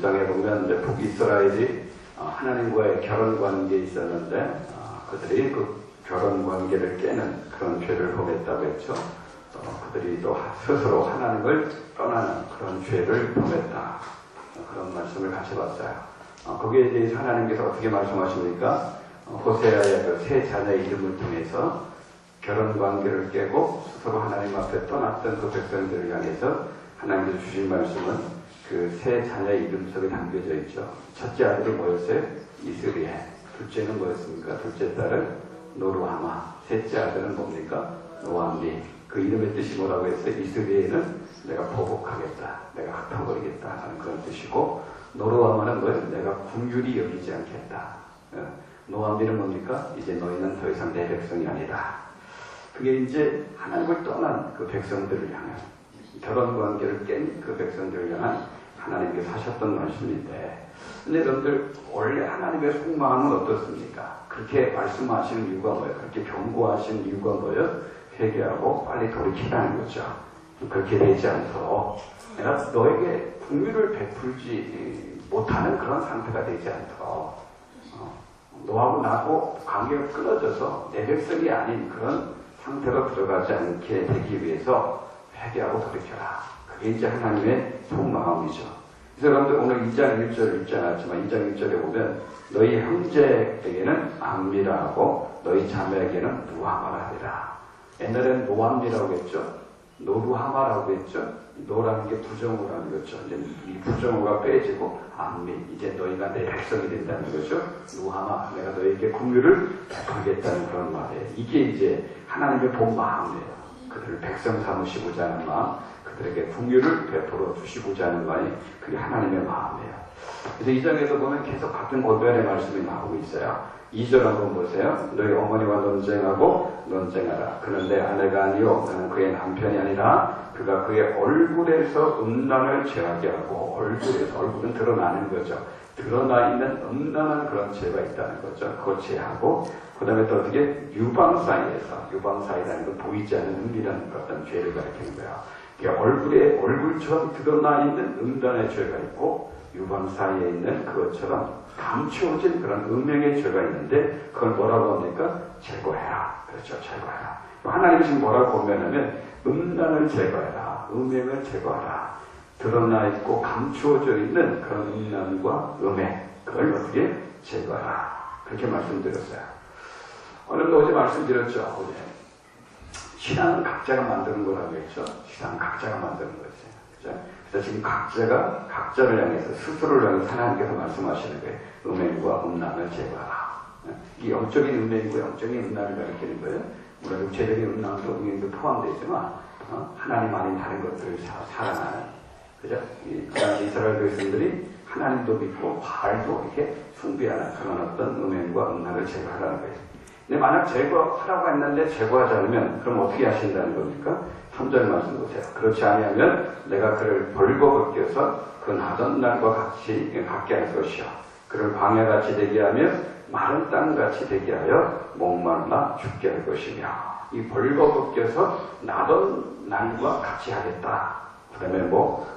1장에 보면 이제 북이스라엘이 하나님과의 결혼 관계에 있었는데 그들이 그 결혼 관계를 깨는 그런 죄를 범했다고 했죠. 그들이 또 스스로 하나님을 떠나는 그런 죄를 범했다. 그런 말씀을 같이 봤어요. 거기에 대해서 하나님께서 어떻게 말씀하십니까? 호세아의 그 세 자녀의 이름을 통해서 결혼 관계를 깨고 스스로 하나님 앞에 떠났던 그 백성들을 향해서 하나님께서 주신 말씀은 그 세 자녀의 이름 속에 담겨져 있죠. 첫째 아들이 뭐였어요? 이스리엘. 둘째는 뭐였습니까? 둘째 딸은 노루하마. 셋째 아들은 뭡니까? 노암리. 그 이름의 뜻이 뭐라고 했어요? 이스리엘은 내가 보복하겠다. 내가 흩어버리겠다 하는 그런 뜻이고, 노루하마는 뭐예요? 내가 긍휼히 여기지 않겠다. 노암리는 뭡니까? 이제 너희는 더 이상 내 백성이 아니다. 그게 이제 하나님을 떠난 그 백성들을 향한, 결혼 관계를 깬 그 백성들을 향한 하나님께서 하셨던 말씀인데, 근데 여러분들 원래 하나님의 속마음은 어떻습니까? 그렇게 말씀하시는 이유가 뭐예요? 그렇게 경고하시는 이유가 뭐예요? 회개하고 빨리 돌이키라는 거죠. 그렇게 되지 않도록 내가 너에게 긍휼을 베풀지 못하는 그런 상태가 되지 않도록, 너하고 나하고 관계가 끊어져서 내 백성이 아닌 그런 상태로 들어가지 않게 되기 위해서 회개하고 돌이켜라. 그게 이제 하나님의 속마음이죠. 그래서 여러분들 오늘 2장 1절 읽지 않았지만 2장 1절에 보면 너희 형제에게는 암미라 하고 너희 자매에게는 누하마라 하리라. 옛날에는 노암미라고 했죠. 노루하마라고 했죠. 노라는 게 부정어라는 거죠. 이제 이 부정어가 빼지고 암미, 이제 너희가 내 백성이 된다는 거죠. 누하마, 내가 너희에게 긍휼을 베풀겠다는 그런 말이에요. 이게 이제 하나님의 본 마음이에요. 그들을 백성 삼으시고자 하는 마음, 그들에게 긍휼을 베풀어 주시고자 하는 마음이 그게 하나님의 마음이에요. 그래서 이 장에서 보면 계속 같은 고변의 말씀이 나오고 있어요. 2절 한번 보세요. 너희 어머니와 논쟁하라. 그는 내 아내가 아니요 나는 그의 남편이 아니라 그가 그의 얼굴에서 음란을 죄하게 하고, 얼굴은 드러나는 거죠. 드러나 있는 음란한 그런 죄가 있다는 거죠. 그걸 죄하고, 그 다음에 또 어떻게 유방 사이라는 건 보이지 않는 은밀한 어떤 죄를 가리키는 거예요. 얼굴처럼 드러나 있는 음란의 죄가 있고, 유방 사이에 있는 그것처럼 감추어진 그런 음행의 죄가 있는데, 그걸 뭐라고 합니까? 제거해라. 그렇죠. 제거해라. 하나님이 지금 뭐라고 보면은 음란을 제거해라. 음행을 제거하라. 드러나 있고 감추어져 있는 그런 음란과 음행, 그걸 어떻게 제거하라. 그렇게 말씀드렸어요. 오늘도 어제 말씀드렸죠. 어제. 신앙은 각자가 만드는 거라고 했죠. 신앙은 각자가 만드는 거죠. 그렇죠? 그래서 지금 각자를 향해서, 스스로를 향해서 하나님께서 말씀하시는 거예요. 음행과 음란을 제거하라. 이 영적인 음행이고 영적인 음란을 가리키는 거예요. 물론 육체적인 음란도 음행도 포함되지만 하나님 아닌 다른 것들을 살아나는, 그죠? 이 당시 이스라엘 백성들이 하나님도 믿고 바알도 이렇게 숭배하는 그런 어떤 음행과 음란을 제거하라는 거예요. 근데 만약 제거하라고 했는데 제거하지 않으면 그럼 어떻게 하신다는 겁니까? 3절 말씀 보세요. 그렇지 아니하면 내가 그를 벌거벗겨서 그 나던 날과 같게 할 것이요. 그를 광야같이 되게 하며 마른 땅같이 되게 하여 목말라 죽게 할 것이며, 이 벌거벗겨서 나던 날과 같이 하겠다. 그 다음에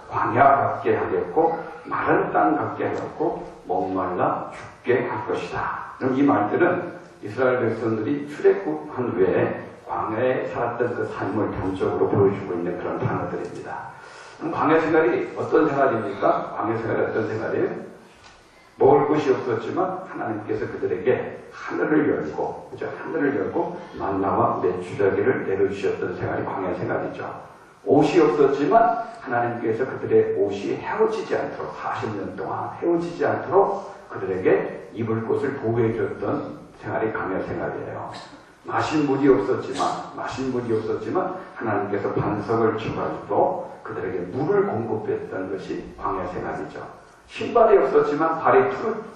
광야 같게 하겠고 마른 땅 같게 하겠고 목말라 죽게 할 것이다. 그럼 이 말들은 이스라엘 백성들이 출애굽한 후에 광야에 살았던 그 삶을 단적으로 보여주고 있는 그런 단어들입니다. 그럼 광야 생활이 어떤 생활입니까? 광야 생활이 어떤 생활이에요? 먹을 것이 없었지만 하나님께서 그들에게 하늘을 열고, 그죠? 하늘을 열고 만나와 메추라기를 내려주셨던 생활이 광야 생활이죠. 옷이 없었지만 하나님께서 그들의 옷이 헤어지지 않도록 40년 동안 헤어지지 않도록 그들에게 입을 곳을 보호해 줬던 생활이 광야 생활이에요. 마실 물이 없었지만 하나님께서 반석을 쳐가지고 그들에게 물을 공급했던 것이 광야 생활이죠. 신발이 없었지만 발이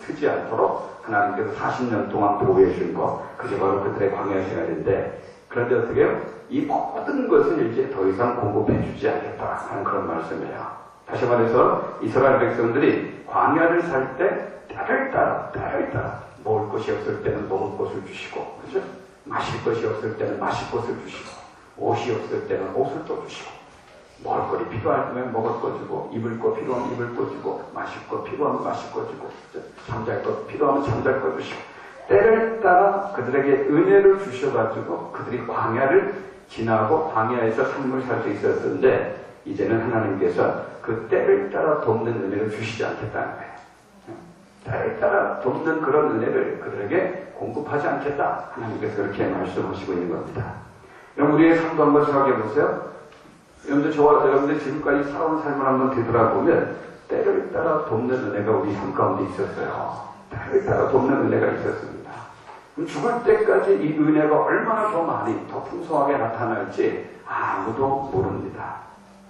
트지 않도록 하나님께서 40년 동안 보호해 준 것, 그게 바로 그들의 광야 생활인데, 그런데 어떻게 해요? 이 모든 것을 이제 더 이상 공급해 주지 않겠다 하는 그런 말씀이에요. 다시 말해서 이스라엘 백성들이 광야를 살 때 때를 따라 먹을 것이 없을 때는 먹을 것을 주시고, 그죠? 마실 것이 없을 때는 마실 것을 주시고, 옷이 없을 때는 옷을 또 주시고, 먹을 거리 필요하면 먹을 거 주고, 입을 거 필요하면 입을 거 주고, 마실 거 필요하면 마실 거 주고, 잠잘 거 필요하면 잠잘 거 주시고, 때를 따라 그들에게 은혜를 주셔가지고 그들이 광야를 지나고 광야에서 삶을 살 수 있었는데, 이제는 하나님께서 그 때를 따라 돕는 은혜를 주시지 않겠다는 거예요. 때를 따라 돕는 그런 은혜를 그들에게 공급하지 않겠다. 하나님께서 그렇게 말씀하시고 있는 겁니다. 여러분, 우리의 삶도 한번 생각해 보세요. 여러분들, 저와 여러분들 지금까지 살아온 삶을 한번 되돌아보면 때를 따라 돕는 은혜가 우리 삶 가운데 있었어요. 때를 따라 돕는 은혜가 있었습니다. 그럼 죽을 때까지 이 은혜가 얼마나 더 많이, 더 풍성하게 나타날지 아무도 모릅니다.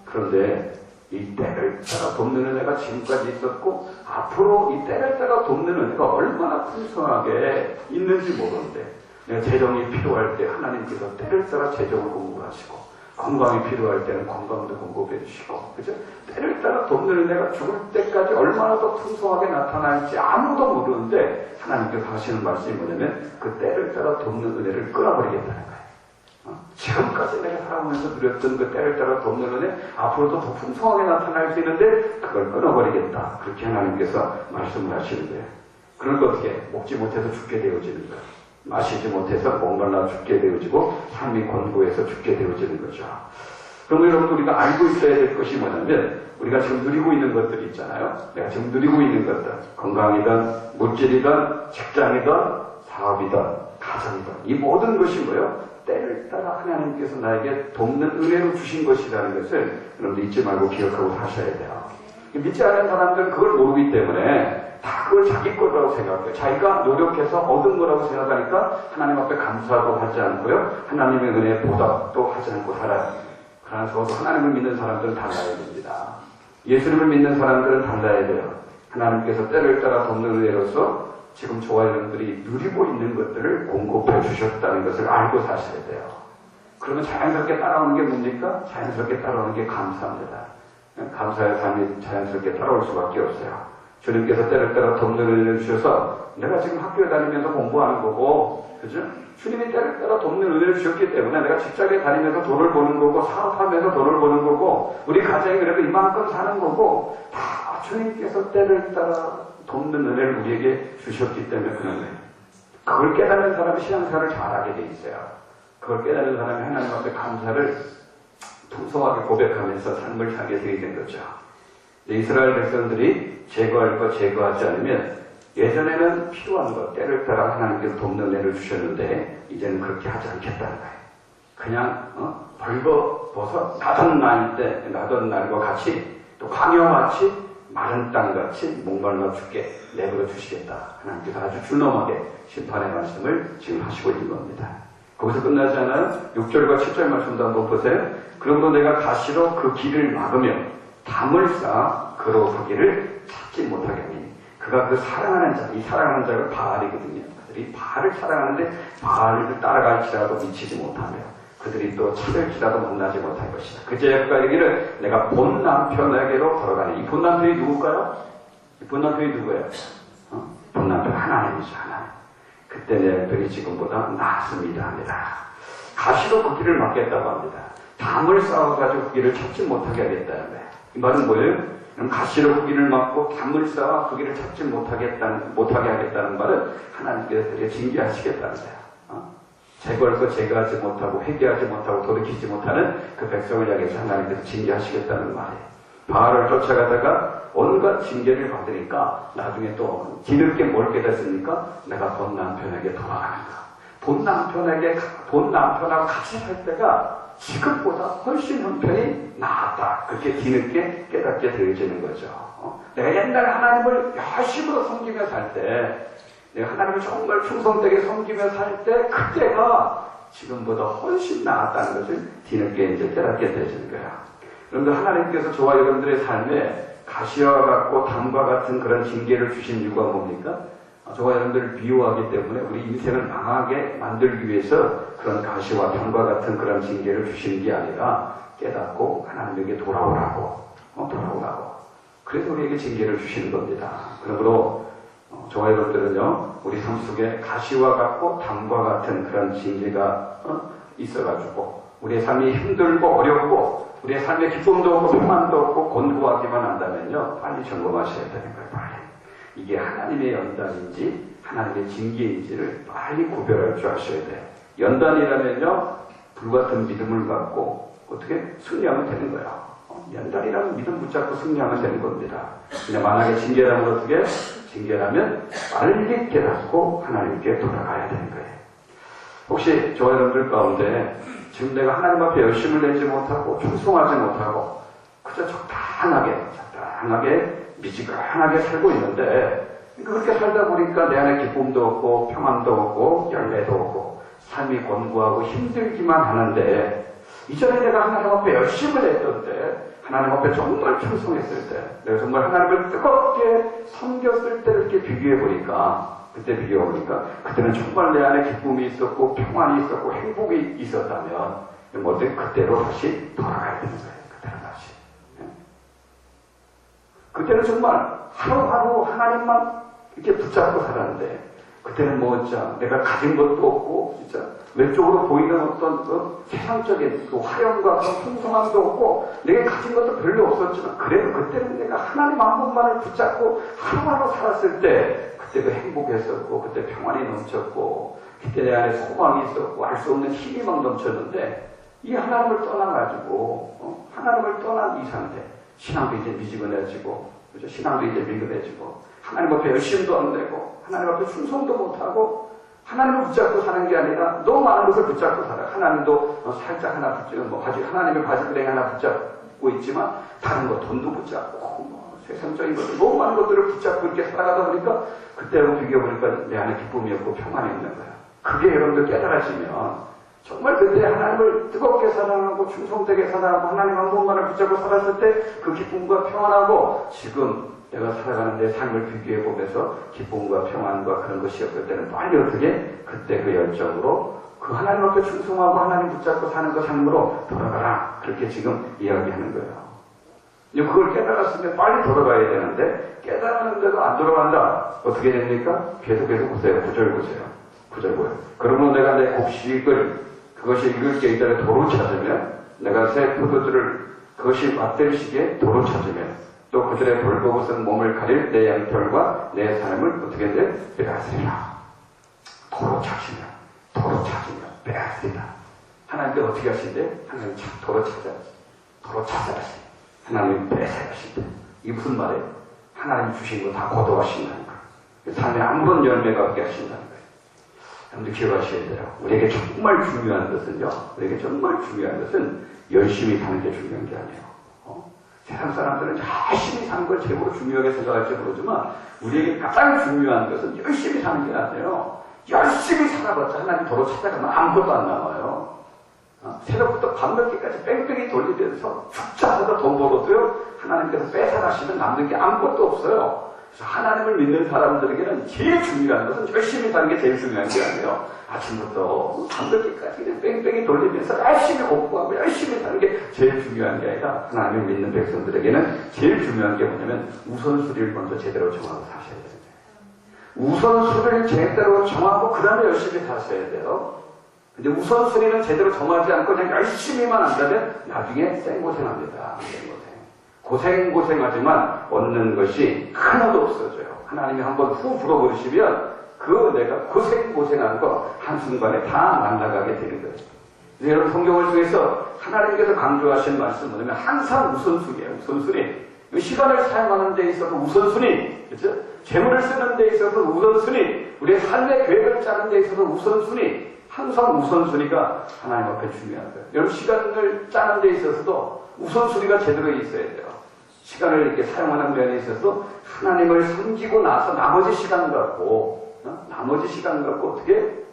그런데 이 때를 따라 돕는 은혜가 지금까지 있었고, 앞으로 이 때를 따라 돕는 은혜가 얼마나 풍성하게 있는지 모르는데, 내가 재정이 필요할 때 하나님께서 때를 따라 재정을 공급하시고, 건강이 필요할 때는 건강도 공급해 주시고, 그죠? 때를 따라 돕는 은혜가 죽을 때까지 얼마나 더 풍성하게 나타날지 아무도 모르는데, 하나님께서 하시는 말씀이 뭐냐면, 그 때를 따라 돕는 은혜를 끊어버리겠다는 거예요. 지금까지 내가 살아오면서 누렸던 그 때를 따라 돕는 은혜, 앞으로도 더 풍성하게 나타날 수 있는데 그걸 끊어버리겠다. 그렇게 하나님께서 말씀을 하시는 거예요. 그러니까 어떻게? 먹지 못해서 죽게 되어지는 거예요. 마시지 못해서 목말라 죽게 되어지고, 삶이 곤고해서 죽게 되어지는 거죠. 그러면 여러분, 우리가 알고 있어야 될 것이 뭐냐면, 우리가 지금 누리고 있는 것들 있잖아요. 내가 지금 누리고 있는 것들, 건강이든 물질이든 직장이든 사업이든 가정이든, 이 모든 것이 뭐예요? 때를 따라 하나님께서 나에게 돕는 은혜로 주신 것이라는 것을 여러분들 잊지 말고 기억하고 사셔야 돼요. 믿지 않는 사람들은 그걸 모르기 때문에 다 그걸 자기 거라고 생각해요. 자기가 노력해서 얻은 거라고 생각하니까 하나님 앞에 감사도 하지 않고요, 하나님의 은혜에 보답도 하지 않고 살아요. 그러나 저도 하나님을 믿는 사람들은 달라야 됩니다. 예수님을 믿는 사람들은 달라야 돼요. 하나님께서 때를 따라 돕는 은혜로서 지금 저와 여러분들이 누리고 있는 것들을 공급해 주셨다는 것을 알고 사셔야 돼요. 그러면 자연스럽게 따라오는 게 뭡니까? 자연스럽게 따라오는 게 감사합니다. 감사의 삶이 자연스럽게 따라올 수밖에 없어요. 주님께서 때를 따라 돕는 은혜를 주셔서 내가 지금 학교에 다니면서 공부하는 거고, 그죠? 주님이 때를 따라 돕는 은혜를 주셨기 때문에 내가 직장에 다니면서 돈을 버는 거고, 사업하면서 돈을 버는 거고, 우리 가정이 그래도 이만큼 사는 거고, 다 주님께서 때를 따라 돕는 은혜를 우리에게 주셨기 때문에 그런 거예요. 그걸 깨닫는 사람이 신앙생활을 잘하게 돼 있어요. 그걸 깨닫는 사람이 하나님 앞에 감사를 풍성하게 고백하면서 삶을 살게 되게 된 거죠. 이스라엘 백성들이 제거할 것 제거하지 않으면, 예전에는 필요한 것, 때를 따라 하나님께서 돕는 은혜를 주셨는데 이제는 그렇게 하지 않겠다는 거예요. 그냥 벌거벗어 나던 날과 같이, 또 광야같이, 마른 땅같이 목말라 죽게 내버려 주시겠다. 하나님께서 아주 준엄하게 심판의 말씀을 지금 하시고 있는 겁니다. 거기서 끝나지 않아요? 6절과 7절 말씀도 한번 보세요. 그러므로 내가 가시로 그 길을 막으며 담을 쌓아 그로 그 길을 찾지 못하게 하니, 그가 그 사랑하는 자, 이 사랑하는 자가 바알이거든요. 그들이 바알을 사랑하는데 바알을 따라갈지라도 미치지 못하며, 그들이 또 찾을지라도 만나지 못할 것이다. 그제야 그가 이르기를 내가 본 남편에게로 걸어가니. 이 본 남편이 누굴까요? 이 본 남편이 누구예요? 본 남편 하나님이죠. 하나님. 그때 내 남편이 지금보다 낫습니다 합니다. 가시로 그 길을 막겠다고 합니다. 담을 쌓아가지고 그 길을 찾지 못하게 하겠다는 거예요. 이 말은 뭐예요? 그럼 가시로 그 길을 막고 담을 쌓아 그 길을 찾지 못하게 하겠다는 말은 하나님께서 되게 징계하시겠다는 거예요. 제거할 것 제거하지 못하고 회개하지 못하고 돌이키지 못하는 그 백성을 향해서 하나님께서 징계하시겠다는 말이에요. 바알을 쫓아가다가 온갖 징계를 받으니까 나중에 또 뒤늦게 뭘 깨닫습니까? 내가 본 남편에게 돌아가는가. 본 남편하고 같이 살 때가 지금보다 훨씬 형편이 나았다. 그렇게 뒤늦게 깨닫게 되어지는 거죠. 내가 옛날 하나님을 열심으로 섬기며 살 때, 내가 하나님을 정말 충성되게 섬기며 살 때, 그때가 지금보다 훨씬 나았다는 것을 뒤늦게 이제 깨닫게 되어지는 거야. 여러분들, 하나님께서 저와 여러분들의 삶에 가시와 같고 담과 같은 그런 징계를 주신 이유가 뭡니까? 저와 여러분들을 미워하기 때문에 우리 인생을 망하게 만들기 위해서 그런 가시와 담과 같은 그런 징계를 주시는 게 아니라 깨닫고 하나님에게 돌아오라고. 그래서 우리에게 징계를 주시는 겁니다. 그러므로 저와 여러분들은요, 우리 삶 속에 가시와 같고 담과 같은 그런 징계가 있어가지고 우리의 삶이 힘들고 어렵고 우리의 삶의 기쁨도 없고 평안도 없고 곤고하기만 한다면요, 빨리 점검하셔야 되는 거예요. 빨리 이게 하나님의 연단인지 하나님의 징계인지를 빨리 구별할 줄 아셔야 돼요. 연단이라면요, 불같은 믿음을 갖고 어떻게 승리하면 되는 거예요. 연단이라면 믿음 붙잡고 승리하면 되는 겁니다. 근데 만약에 징계라면 어떻게? 징계라면 빨리 깨닫고 하나님께 돌아가야 되는 거예요. 혹시 저 여러분들 가운데 지금 내가 하나님 앞에 열심을 내지 못하고 충성하지 못하고 그저 적당하게 미지근하게 살고 있는데 그렇게 살다 보니까 내 안에 기쁨도 없고 평안도 없고 열매도 없고 삶이 곤고하고 힘들기만 하는데 이전에 내가 하나님 앞에 열심을 했던 때 하나님 앞에 정말 충성했을 때 내가 정말 하나님을 뜨겁게 섬겼을 때를 이렇게 비교해 보니까 그때는 정말 내 안에 기쁨이 있었고 평안이 있었고 행복이 있었다면 뭐든 그때로 다시 돌아가야 되는 거예요. 그때로 다시. 그때는 정말 하루하루 하나님만 이렇게 붙잡고 살았는데 그때는 내가 가진 것도 없고 진짜 왼쪽으로 보이는 어떤 그 세상적인 그 화려함과 그 풍성함도 없고 내가 가진 것도 별로 없었지만 그래도 그때는 내가 하나님 한 분만을 붙잡고 하루하루 살았을 때 그때 그 행복했었고 그때 평안이 넘쳤고 그때 내 안에 소망이 있었고 알 수 없는 힘이 막 넘쳤는데 이 하나님을 떠나가지고 하나님을 떠난 이 상태 신앙도 이제 미지근해지고 그죠? 신앙도 이제 미근해지고 하나님 앞에 열심도 안 되고 하나님 앞에 충성도 못하고 하나님을 붙잡고 사는 게 아니라 너무 많은 것을 붙잡고 살아요. 하나님도 살짝 하나 붙잡고 하나님의 바지그레이 하나 붙잡고 있지만 다른 거 돈도 붙잡고 세상적인 것들 너무 많은 것들을 붙잡고 이렇게 살아가다 보니까 그때하고 비교해보니까 내 안에 기쁨이 없고 평안이 없는 거예요. 그게 여러분들 깨달아지면 정말 그때 하나님을 뜨겁게 사랑하고 충성되게 사랑하고 하나님 한 분만을 붙잡고 살았을 때 그 기쁨과 평안하고 지금 내가 살아가는 내 삶을 비교해 보면서 기쁨과 평안과 그런 것이 없을 때는 빨리 어떻게 그때 그 열정으로 그 하나님 앞에 충성하고 하나님 붙잡고 사는 그 삶으로 돌아가라. 그렇게 지금 이야기하는 거예요. 그걸 깨달았으면 빨리 돌아가야 되는데 깨달았는데도 안 돌아간다. 어떻게 됩니까? 계속해서 보세요. 9절 보세요. 9절 보여요. 그러므로 내가 내 곡식을 그것이 익을 게 있다가 도로 찾으면 내가 새 포도주를 그것이 맛될 시기에 도로 찾으면 또 그들의 벌거벗은 몸을 가릴 내 양털과 내 삶을 어떻게 돼? 빼앗으리라. 도로 찾으면 빼앗으리라. 하나님께 어떻게 하신대? 하나님 도로 찾아가시. 하나님 빼앗으신대. 이게 무슨 말이에요? 하나님 주신 거 다 거둬하신다는 거예요. 삶에 아무런 열매가 없게 하신다는 거예요. 여러분들 기억하셔야 돼요. 우리에게 정말 중요한 것은 열심히 사는 게 중요한 게 아니에요. 세상 사람들은 열심히 사는 걸 최고로 중요하게 생각할지 모르지만 우리에게 가장 중요한 것은 열심히 사는 게 아니에요. 열심히 살아봤자 하나님 도로 찾아가면 아무것도 안 남아요. 새벽부터 밤늦게까지 뺑뺑이 돌리면서 죽자 하다 돈 벌어도요 하나님께서 뺏어가시면 남는 게 아무것도 없어요. 그래서 하나님을 믿는 사람들에게는 제일 중요한 것은 열심히 사는 게 제일 중요한 게 아니에요. 아침부터 밤늦게까지 그냥 뺑뺑이 돌리면서 열심히 공부하고 열심히 사는 게 제일 중요한 게 아니라 하나님을 믿는 백성들에게는 제일 중요한 게 뭐냐면 우선순위를 먼저 제대로 정하고 사셔야 돼요. 우선순위를 제대로 정하고 그 다음에 열심히 사셔야 돼요. 근데 우선순위는 제대로 정하지 않고 그냥 열심히만 한다면 나중에 생고생합니다. 고생하지만 얻는 것이 하나도 없어져요. 하나님이 한번 후 불어버리시면 내가 고생한 거 한순간에 다 날아가게 되는 거예요. 여러분 성경을 통해서 하나님께서 강조하신 말씀은 뭐냐면 항상 우선순위예요. 우선순위. 시간을 사용하는 데 있어서 우선순위. 그렇죠? 재물을 쓰는 데 있어서 우선순위. 우리의 삶의 계획을 짜는 데 있어서 우선순위. 항상 우선순위가 하나님 앞에 중요한 거예요. 여러분 시간을 짜는 데 있어서도 우선순위가 제대로 있어야 돼요. 시간을 이렇게 사용하는 면에 있어서 하나님을 섬기고 나서 나머지 시간 갖고 어떻게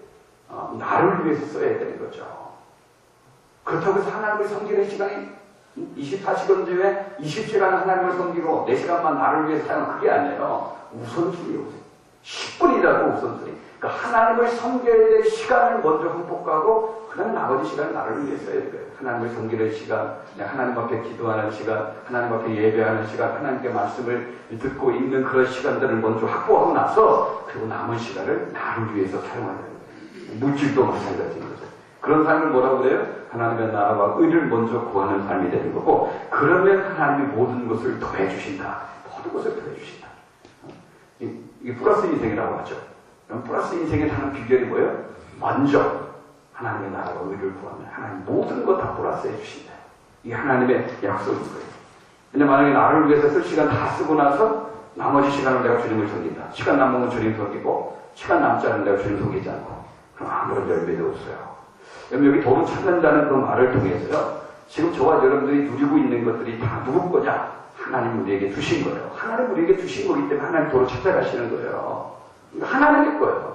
나를 위해서 써야 되는 거죠. 그렇다고 해서 하나님을 섬기는 시간이 24시간 중에 20시간 하나님을 섬기고 4시간만 나를 위해서 사용 그게 아니에요. 우선순위 10분이라고 우선순위. 그러니까 하나님을 섬겨야 될 시간을 먼저 헌복하고 그 다음에 나머지 시간을 나를 위해 써야 돼요. 하나님을 섬기는 시간, 하나님 앞에 기도하는 시간, 하나님 앞에 예배하는 시간, 하나님께 말씀을 듣고 있는 그런 시간들을 먼저 확보하고 나서 그리고 남은 시간을 나를 위해서 사용하는 거예요. 물질도 마찬가지인 거죠. 그런 삶을 뭐라고 그래요? 하나님의 나라와 의를 먼저 구하는 삶이 되는 거고, 그러면 하나님이 모든 것을 더해 주신다. 모든 것을 더해 주신다. 이게 플러스 인생이라고 하죠. 그럼 플러스 인생에 사는 비결이 뭐예요? 먼저 하나님의 나라와 의를 구하면 하나님 모든 것 다 플러스해 주신다. 이게 하나님의 약속인 거예요. 근데 만약에 나를 위해서 쓸 시간 다 쓰고 나서 나머지 시간을 내가 주님을 섬긴다. 시간 남으면 주님 섬기고 시간 남지 않으면 내가 주님 섬기지 않고, 그럼 아무런 열매도 없어요. 여기 도로 찾는다는 그 말을 통해서요, 지금 저와 여러분들이 누리고 있는 것들이 다 누구 거냐? 하나님 우리에게 주신 거예요. 하나님 우리에게 주신 거기 때문에 하나님 도로 찾아가시는 거예요. 하나님의 거예요.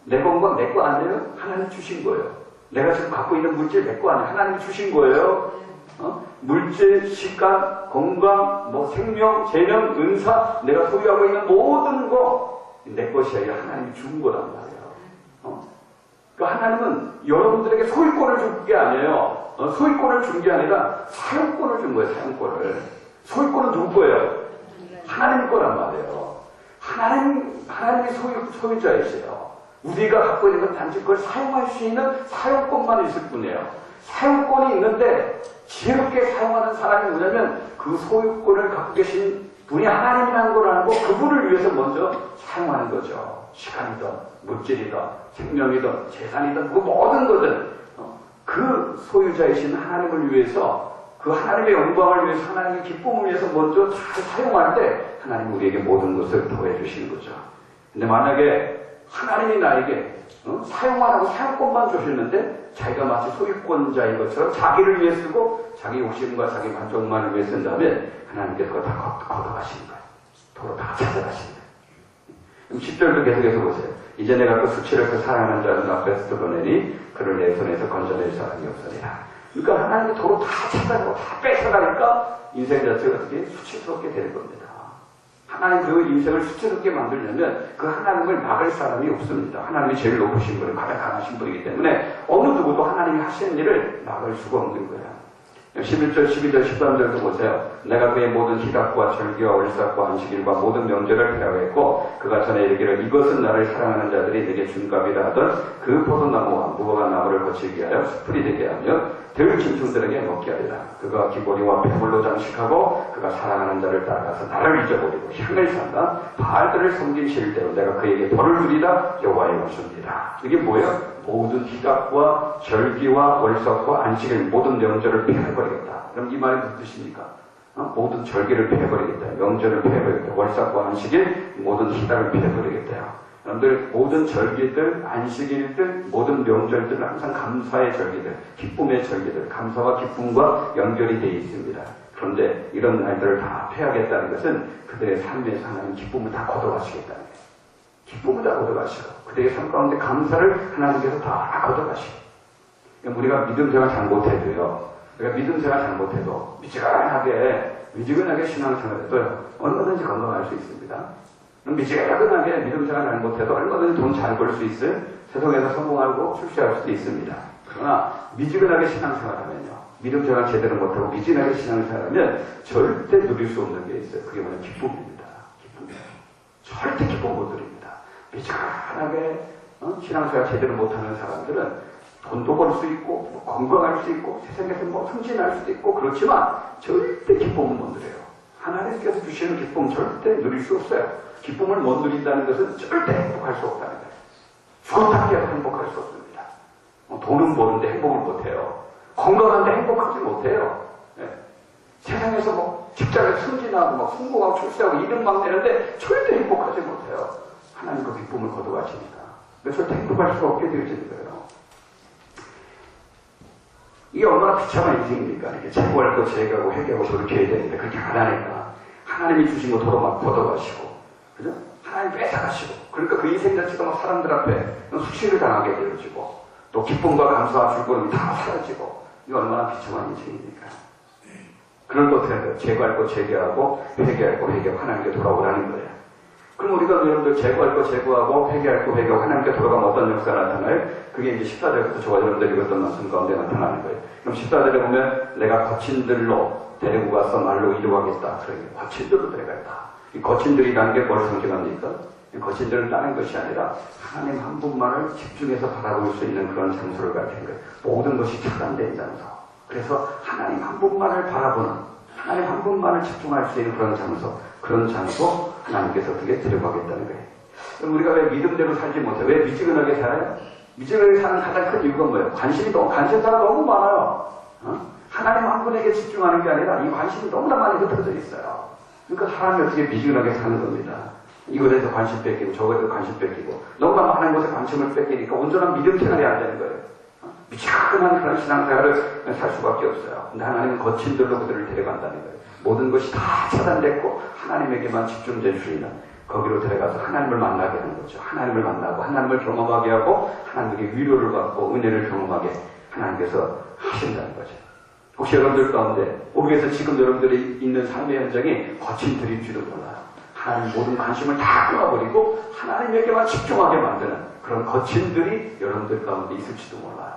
내 건강 내 거 아니에요? 하나님 주신 거예요. 내가 지금 갖고 있는 물질 내 거 아니에요? 하나님 주신 거예요. 물질, 시간, 건강, 생명, 재능, 은사, 내가 소유하고 있는 모든 거 내 것이 아니라 하나님이 준 거란 말이에요. 그러니까 하나님은 여러분들에게 소유권을 준 게 아니에요. 소유권을 준 게 아니라 사용권을 준 거예요. 사용권을. 소유권은 누구 거예요? 하나님 거란 말이에요. 하나님이 소유자이세요. 우리가 갖고 있는 건 단지 그걸 사용할 수 있는 사용권만 있을 뿐이에요. 사용권이 있는데 지혜롭게 사용하는 사람이 뭐냐면 그 소유권을 갖고 계신 분이 하나님이라는 걸 알고 그분을 위해서 먼저 사용하는 거죠. 시간이든 물질이든 생명이든 재산이든 그 모든 것은 그 소유자이신 하나님을 위해서, 그 하나님의 영광을 위해서, 하나님의 기쁨을 위해서 먼저 잘 사용할 때 하나님 우리에게 모든 것을 더해 주시는 거죠. 근데 만약에 하나님이 나에게 사용하라고 사용권만 주셨는데 자기가 마치 소유권자인 것처럼 자기를 위해 쓰고 자기 욕심과 자기 만족만을 위해 쓴다면 하나님께서 그거 다 걷어가시는 거예요. 도로 다 찾아가시는 거예요. 10절도 계속해서 보세요. 이제 내가 그 수치를 그 사랑하는 자는 앞에서 드러내니 그를 내 손에서 건져낼 사람이 없으리라. 그러니까 하나님의 도로 다 찾아가고 다 뺏어가니까 인생 자체가 어떻게 수치스럽게 되는 겁니다. 하나님 그 인생을 수치스럽게 만들려면 그 하나님을 막을 사람이 없습니다. 하나님이 제일 높으신 분은 가장 강하신 분이기 때문에 어느 누구도 하나님이 하시는 일을 막을 수가 없는 거예요. 11절, 12절, 13절도 보세요. 내가 그의 모든 희락과 절기와 월삭과 안식일과 모든 명절을 폐하였고 그가 전에 이르기를 이것은 나를 사랑하는 자들이 내게 준갑이라 하던 그 포도나무와 무화과 나무를 거치게 하여 숲풀이 되게 하며 들 짐승들에게 먹게 하리라. 그가 기고리와 배불로 장식하고 그가 사랑하는 자를 따라가서 나를 잊어버리고 향을 산다. 바알들을 섬긴 실대로 내가 그에게 벌을 주리라. 여호와의 말씀이라. 이게 뭐예요? 모든 희락과 절기와 월삭과 안식일 모든 명절을 폐해버리겠다. 그럼 이 말이 무슨 뜻입니까? 모든 절기를 폐해버리겠다. 명절을 폐해버리겠다. 월삭과 안식일 모든 희락을 폐해버리겠다. 여러분들 모든 절기들, 안식일들, 모든 명절들은 항상 감사의 절기들, 기쁨의 절기들, 감사와 기쁨과 연결이 되어 있습니다. 그런데 이런 날들을 다 폐하겠다는 것은 그들의 삶에서 하나님 기쁨을 다 걷어가시겠다는 거예요. 기쁨을 다 걷어가시고 그들의 삶 가운데 감사를 하나님께서 다 걷어가시고, 우리가 믿음 생활 잘못해도요, 우리가 믿음 생활 잘못해도 미지근하게 신앙생활해도 얼마든지 건강할 수 있습니다. 미지근하게 믿음 생활 잘못해도 얼마든지 돈 잘 벌 수 있어요. 세상에서 성공하고 출세할 수도 있습니다. 그러나 미지근하게 신앙생활하면요, 믿음 생활 제대로 못하고 미지근하게 신앙생활하면 절대 누릴 수 없는 게 있어요. 그게 뭐냐면 기쁨입니다. 기쁨이에요. 절대 기쁨 못 누립니다. 미지근하게 신앙생활 제대로 못하는 사람들은 돈도 벌 수 있고 건강할 수 있고 세상에서 승진할 수도 있고 그렇지만 절대 기쁨은 못 누려요. 하나님께서 주시는 기쁨 절대 누릴 수 없어요. 기쁨을 못 누린다는 것은 절대 행복할 수 없다는 거예요. 죽었다 깨도 행복할 수 없습니다. 돈은 버는데 행복을 못해요. 건강한데 행복하지 못해요. 네. 세상에서 직장에서 승진하고 성공하고 출세하고 이름 막 내는데 절대 행복하지 못해요. 하나님 그 기쁨을 거둬가시니까. 절대 행복할 수가 없게 되어지는 거예요. 이게 얼마나 비참한 인생입니까? 이렇게 제거할 거 제거하고 회개하고 저렇게 해야 되는데 그렇게 안 하니까 하나님이 주신 거 도로 막 걷어가시고, 그죠? 하나님 뺏어가시고, 그러니까 그 인생 자체가 막 사람들 앞에 수치를 당하게 되어지고 또 기쁨과 감사와 즐거움이 다 사라지고, 이게 얼마나 비참한 인생입니까? 그런 거 어떻게 해요? 제거할 거 제거하고 회개할 거 회개하고 하나님께 돌아오라는 거예요. 그럼 우리가 여러분들 제거할 거 제거하고 회개할 거 회개하고 하나님께 돌아가면 어떤 역사가 나타나요? 그게 이제 14절부터 저와 여러분들이 읽었던 말씀 가운데 나타나는 거예요. 그럼 14절에 보면 내가 거친들로 데리고 가서 말로 이루하겠다. 그러니 거친들로 데려가겠다. 이 거친들이라는 게 뭘 상징합니까? 거친들을 따는 것이 아니라 하나님 한 분만을 집중해서 바라볼 수 있는 그런 장소를 가진 거예요. 모든 것이 차단된 장소. 그래서 하나님 한 분만을 바라보는, 하나님 한 분만을 집중할 수 있는 그런 장소, 그런 장소 하나님께서 어떻게 데려가겠다는 거예요. 그럼 우리가 왜 믿음대로 살지 못해? 왜 미지근하게 살아요? 미지근하게 사는 가장 큰 이유가 뭐예요? 관심사가 너무 많아요. 하나님 한 분에게 집중하는 게 아니라 이 관심이 너무나 많이 흩어져 있어요. 그러니까 사람이 어떻게 미지근하게 사는 겁니다. 이것에서 관심 뺏기고 저것에서 관심 뺏기고 너무나 많은 곳에 관심을 뺏기니까 온전한 믿음 생활이 안 되는 거예요. 미지근한 그런 신앙생활을 살 수밖에 없어요. 근데 하나님은 거친들로 그들을 데려간다는 거예요. 모든 것이 다 차단됐고 하나님에게만 집중될 수 있는 거기로 데려가서 하나님을 만나게 하는 거죠. 하나님을 만나고 하나님을 경험하게 하고 하나님에게 위로를 받고 은혜를 경험하게 하나님께서 하신다는 거죠. 혹시 여러분들 가운데 모르겠어요. 지금 여러분들이 있는 삶의 현장이 거친 들일지도 몰라요. 하나님 모든 관심을 다 끊어버리고 하나님에게만 집중하게 만드는 그런 거친들이 여러분들 가운데 있을지도 몰라요.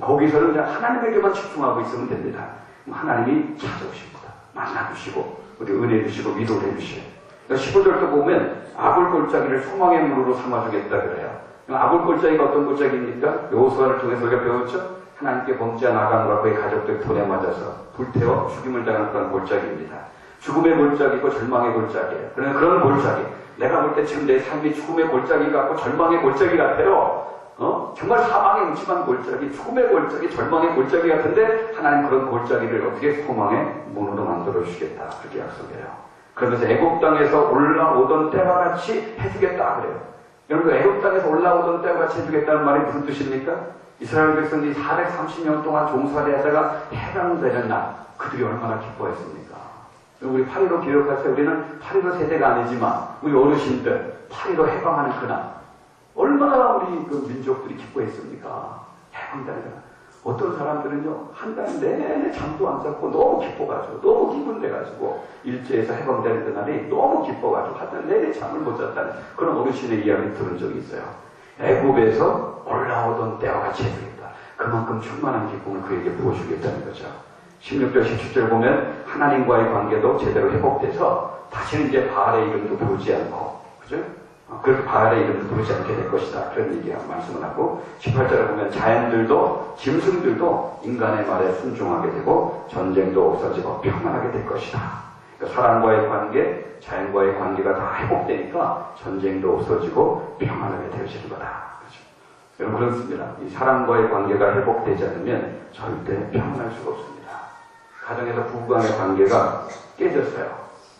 거기서는 그냥 하나님에게만 집중하고 있으면 됩니다. 하나님이 찾아오십니다. 만나주시고 우리 은혜 주시고 위로를 해주시고 15절도 보면 아굴골짜기를 소망의 물으로 삼아주겠다 그래요. 아굴골짜기가 어떤 골짜기입니까? 여호수아를 통해서 우리가 배웠죠? 하나님께 범죄한 아간과 그의 가족들 돈에 맞아서 불태워 죽임을 당한 그런 골짜기입니다. 죽음의 골짜기고 절망의 골짜기예요. 그런 골짜기. 내가 볼 때 지금 내 삶이 죽음의 골짜기 같고 절망의 골짜기 같아요. 정말 사망의 음침한 골짜기, 죽음의 골짜기, 절망의 골짜기 같은데 하나님 그런 골짜기를 어떻게 소망의 문으로 만들어 주시겠다 그렇게 약속해요. 그러면서 애굽 땅에서 올라오던 때와 같이 해주겠다 그래요. 여러분 애굽 땅에서 올라오던 때와 같이 해주겠다는 말이 무슨 뜻입니까? 이스라엘 백성들이 430년 동안 종살이하다가 해방되는 날 그들이 얼마나 기뻐했습니까? 우리 8.15 기억할 때 우리는 8.15 세대가 아니지만 우리 어르신들 8.15 해방하는 그날 얼마나 우리 그 민족들이 기뻐했습니까? 해방되는 날. 어떤 사람들은요 한 달 내내 잠도 안 잤고 너무 기뻐가지고 너무 기분돼가지고 일제에서 해방되는 그날이 너무 기뻐가지고 한 달 내내 잠을 못 잤다는 그런 어르신의 이야기를 들은 적이 있어요. 애굽에서 올라오던 때와 같이 해주겠다. 그만큼 충만한 기쁨을 그에게 부어주겠다는 거죠. 16절 17절 보면 하나님과의 관계도 제대로 회복돼서 다시는 이제 바알의 이름도 부르지 않고 그죠? 그렇게 바알의 이름도 부르지 않게 될 것이다. 그런 얘기가 말씀을 하고 18절에 보면 자연들도 짐승들도 인간의 말에 순종하게 되고 전쟁도 없어지고 평안하게 될 것이다. 그러니까 사람과의 관계, 자연과의 관계가 다 회복되니까 전쟁도 없어지고 평안하게 되어지는 거다. 그렇죠? 여러분 그렇습니다. 이 사람과의 관계가 회복되지 않으면 절대 평안할 수가 없습니다. 가정에서 부부간의 관계가 깨졌어요.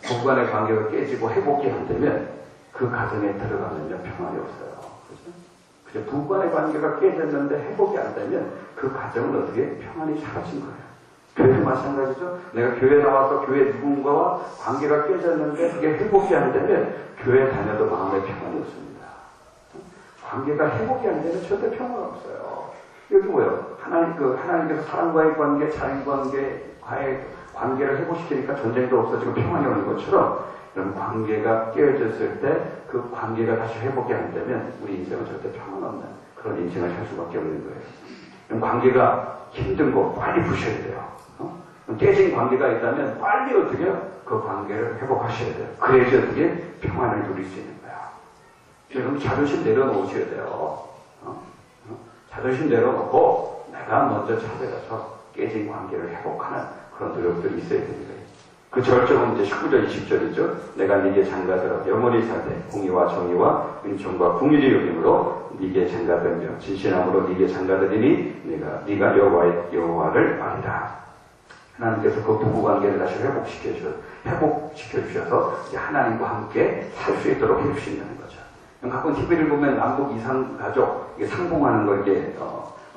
부부간의 관계가 깨지고 회복이 안 되면 그 가정에 들어가면요 평안이 없어요. 그렇죠? 그죠? 부부간의 관계가 깨졌는데 회복이 안 되면 그 가정은 어떻게 평안이 사라진 거예요. 교회도 마찬가지죠. 내가 교회 나와서 교회 누군가와 관계가 깨졌는데 그게 회복이 안 되면 교회 다녀도 마음에 평안이 없습니다. 관계가 회복이 안 되면 절대 평안 없어요. 여기 뭐예요? 하나님께서 사람과의 관계, 자연관계와의 관계를 회복시키니까 전쟁도 없어지고 평안이 오는 것처럼 그런 관계가 깨어졌을 때 그 관계가 다시 회복이 안 되면 우리 인생은 절대 평안 없는 그런 인생을 살 수밖에 없는 거예요. 그럼 관계가 힘든 거 빨리 부셔야 돼요. 깨진 관계가 있다면 빨리 어떻게 그 관계를 회복하셔야 돼요. 그래야지 어떻게 평안을 누릴 수 있는 거야. 여러분 자존심 내려놓으셔야 돼요. 자존심 내려놓고 내가 먼저 찾아가서 깨진 관계를 회복하는 그런 노력들이 있어야 되는 거예요. 그 절정은 이제 19절 20절이죠. 내가 네게 장가들어 영원히 살되 공의와 정의와 은총과 궁일이 여김으로 네게 장가들며 진실함으로 네게 장가들이니 네가 여호와를 아리라. 하나님께서 그 부부관계를 다시 회복시켜 주셔서 이제 하나님과 함께 살 수 있도록 해주신다는 거죠. 가끔 TV를 보면 남북 이상 가족 상봉하는 걸 이제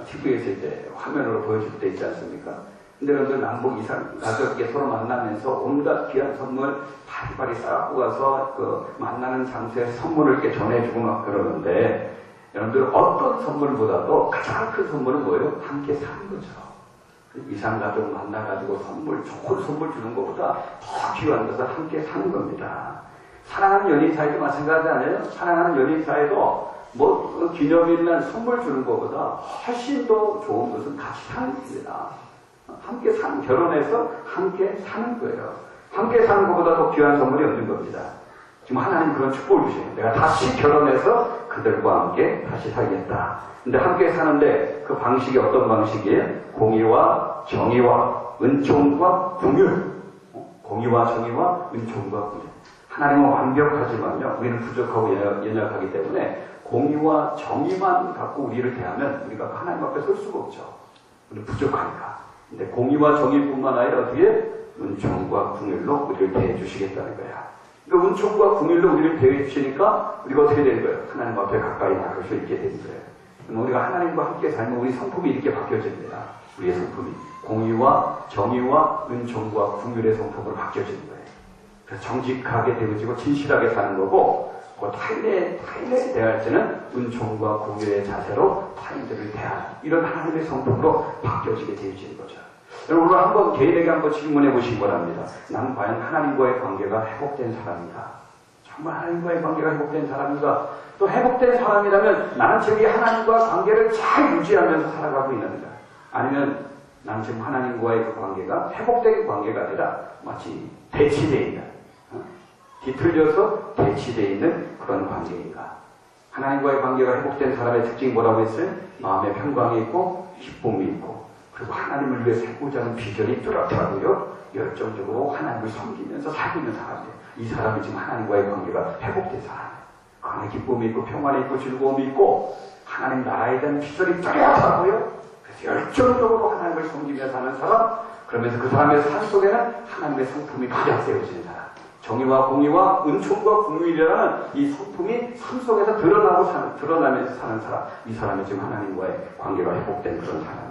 TV에서 이제 화면으로 보여줄 때 있지 않습니까? 근데 여러분들 남북 이상 가족이 서로 만나면서 온갖 귀한 선물 바리바리 싸갖고 가서 그 만나는 장소에 선물을 이렇게 전해주고 막 그러는데 여러분들 어떤 선물보다도 가장 큰 선물은 뭐예요? 함께 사는 거죠. 이상가족 만나가지고 좋은 선물 주는 것보다 더 귀한 것은 함께 사는 겁니다. 사랑하는 연인 사이도 마찬가지 아니에요? 사랑하는 연인 사이도 뭐 기념일날 선물 주는 것보다 훨씬 더 좋은 것은 같이 사는 겁니다. 함께 사는, 결혼해서 함께 사는 거예요. 함께 사는 것보다 더 귀한 선물이 없는 겁니다. 지금 하나님 그런 축복을 주시는 거예요. 내가 다시 결혼해서 그들과 함께 다시 살겠다. 근데 함께 사는데 그 방식이 어떤 방식이에요? 공의와 정의와 은총과 긍휼. 공의와 정의와 은총과 긍휼. 하나님은 완벽하지만요, 우리는 부족하고 연약하기 때문에 공의와 정의만 갖고 우리를 대하면 우리가 하나님 앞에 설 수가 없죠. 우리는 부족하니까. 근데 공의와 정의뿐만 아니라 어떻게 은총과 긍휼로 우리를 대해 주시겠다는 거야. 그 은총과 긍휼로 우리를 대해 주시니까 우리가 어떻게 되는 거예요? 하나님 앞에 가까이 나갈 수 있게 되는 거예요. 그럼 우리가 하나님과 함께 살면 우리 성품이 이렇게 바뀌어집니다. 우리의 성품이 공의와 정의와 은총과 긍휼의 성품으로 바뀌어지는 거예요. 그래서 정직하게 되어지고 진실하게 사는 거고, 그 타인에 대할 때는 은총과 긍휼의 자세로 타인들을 대하는 이런 하나님의 성품으로 바뀌어지게 되어지는 거죠. 여러분, 한번 개인에게 한번 질문해 보시기 바랍니다. 나는 과연 하나님과의 관계가 회복된 사람인가? 정말 하나님과의 관계가 회복된 사람인가? 또 회복된 사람이라면 나는 지금 이 하나님과 관계를 잘 유지하면서 살아가고 있는가? 아니면 나는 지금 하나님과의 그 관계가 회복된 관계가 아니라 마치 대치되어 있는, 뒤틀려서 대치되어 있는 그런 관계인가? 하나님과의 관계가 회복된 사람의 특징이 뭐라고 했어요? 마음에 평강이 있고 기쁨이 있고, 그리고 하나님을 위해 살고자 하는 비전이 뚜렷하고요, 열정적으로 하나님을 섬기면서 살고 있는 사람이에요. 이 사람이 지금 하나님과의 관계가 회복된 사람이에요. 그 안에 기쁨이 있고 평안이 있고 즐거움이 있고 하나님 나라에 대한 비전이 뚜렷하고요, 그래서 열정적으로 하나님을 섬기며 사는 사람, 그러면서 그 사람의 삶 속에는 하나님의 성품이 가장 세워지는 사람, 정의와 공의와 은총과 긍휼이라는 이 성품이 삶 속에서 드러나면서 사는 사람, 이 사람이 지금 하나님과의 관계가 회복된 그런 사람이에요.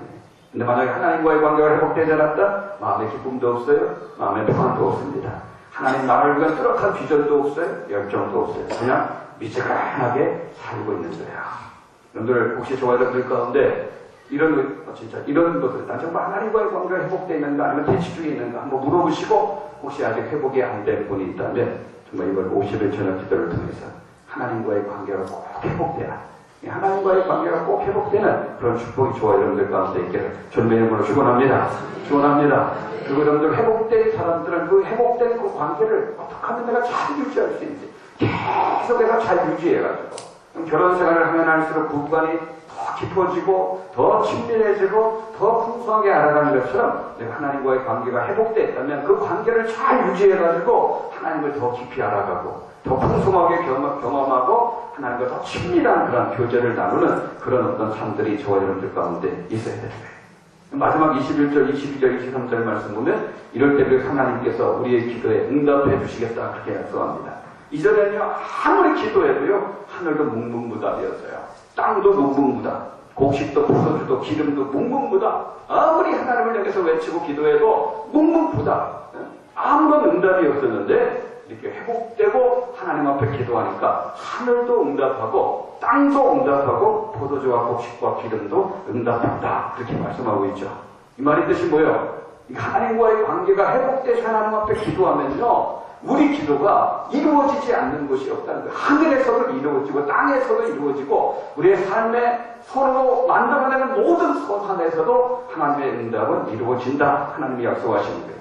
근데 만약에 하나님과의 관계가 회복되지 않았다? 마음의 기쁨도 없어요. 마음의 평안도 없습니다. 하나님 나라를 위한 뚜렷한 비전도 없어요. 열정도 없어요. 그냥 미지근하게 살고 있는 거예요. 여러분들 혹시 저와 여러분들 가운데 이런 것을 난 정말 하나님과의 관계가 회복되어 있는가 아니면 대치 중에 있는가 한번 물어보시고, 혹시 아직 회복이 안 된 분이 있다면 정말 이번 50일 저녁 기도를 통해서 하나님과의 관계가 꼭 회복되라, 하나님과의 관계가 꼭 회복되는 그런 축복이 저와 여러분들 가운데 있기를 주님의 이름으로 축원합니다. 축원합니다. 그리고 여러분들 회복된 사람들은 그 회복된 그 관계를 어떻게 하면 내가 잘 유지할 수 있는지 계속 내가 잘 유지해가지고 결혼 생활을 하면 할수록 부부간이 더 깊어지고 더 친밀해지고 더 풍성하게 알아가는 것처럼 내가 하나님과의 관계가 회복됐다면 그 관계를 잘 유지해가지고 하나님을 더 깊이 알아가고 더 풍성하게 경험하고 하나님과 더 친밀한 그런 교제를 나누는 그런 어떤 삶들이 저와 여러분들 가운데 있어야 되는 거예요. 마지막 21절, 22절, 23절 말씀 보면 이럴 때 하나님께서 우리의 기도에 응답해 주시겠다 그렇게 약속합니다. 이전에는요, 아무리 기도해도요, 하늘도 뭉뭉무답이었어요. 땅도 뭉뭉무답, 곡식도 포도주도 기름도 뭉뭉무답. 아무리 하나님을 향해서 외치고 기도해도 뭉뭉무답. 아무런 응답이 없었는데 이렇게 회복되고 하나님 앞에 기도하니까 하늘도 응답하고 땅도 응답하고 포도주와 곡식과 기름도 응답한다. 그렇게 말씀하고 있죠. 이 말의 뜻이 뭐예요? 하나님과의 관계가 회복돼서 하나님 앞에 기도하면요, 우리 기도가 이루어지지 않는 것이 없다는 거예요. 하늘에서도 이루어지고 땅에서도 이루어지고 우리의 삶에 서로 만들어내는 모든 선한에서도 하나님의 응답은 이루어진다. 하나님이 약속하시는 거예요.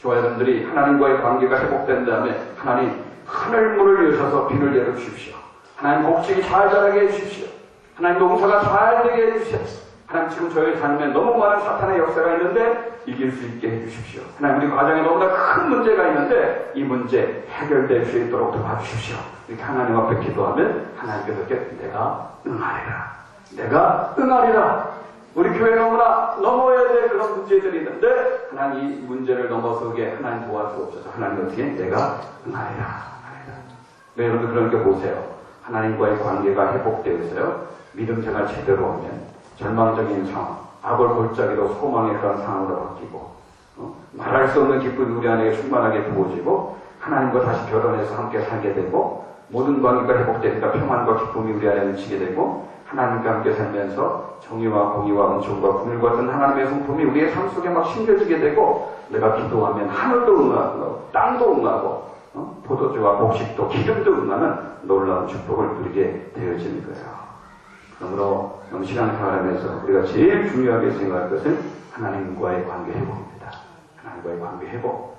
저와 여러분들이 하나님과의 관계가 회복된 다음에 하나님 하늘문을 여셔서 비를 내려주십시오. 하나님 곡식이 잘 자라게 해주십시오. 하나님 농사가 잘 되게 해주십시오. 하나님 지금 저희 삶에 너무 많은 사탄의 역사가 있는데 이길 수 있게 해주십시오. 하나님 우리 가정에 너무나 큰 문제가 있는데 이 문제 해결될 수 있도록 도와주십시오. 이렇게 하나님 앞에 기도하면 하나님께서 내가 응하리라. 내가 응하리라. 우리 교회 너무나 넘어야 될 그런 문제들이 있는데 하나님 이 문제를 넘어서게 하나님 도와주옵소서. 하나님 어떻게 내가 응하리라. 네, 여러분들 그러니까 보세요. 하나님과의 관계가 회복되어 있어요. 믿음 생활 제대로 하면 절망적인 상황, 악을 골짜기로 소망의 그런 상황으로 바뀌고 말할 수 없는 기쁨이 우리 안에 충만하게 부어지고 하나님과 다시 결혼해서 함께 살게 되고 모든 관계가 회복되니까 평안과 기쁨이 우리 안에 넘치게 되고 하나님과 함께 살면서 정의와 공의와 은총과 긍휼 같은 하나님의 성품이 우리의 삶 속에 막 심겨지게 되고 내가 기도하면 하늘도 응하고 땅도 응하고 포도주와 곡식도 기름도 응하는 놀라운 축복을 누리게 되어지는 거예요. 그러므로 신앙생활하면서 우리가 제일 중요하게 생각할 것은 하나님과의 관계 회복입니다. 하나님과의 관계 회복.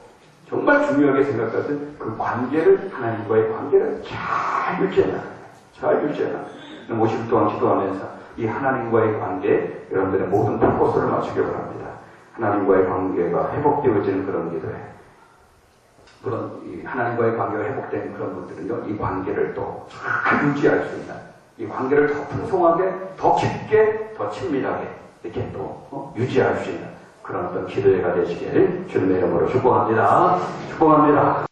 정말 중요하게 생각하는 그 관계를, 하나님과의 관계를 잘 유지해놔. 잘 유지해놔. 50일 동안 기도하면서 이 하나님과의 관계, 여러분들의 모든 포커스를 맞추기 바랍니다. 하나님과의 관계가 회복되어지는 그런 기도에. 물론, 이 하나님과의 관계가 회복되는 그런 분들은요, 이 관계를 또 잘 유지할 수 있는, 이 관계를 더 풍성하게, 더 깊게, 더 친밀하게, 이렇게 또 유지할 수 있는 그런 어떤 기도회가 되시길 주님의 이름으로 축복합니다. 축복합니다.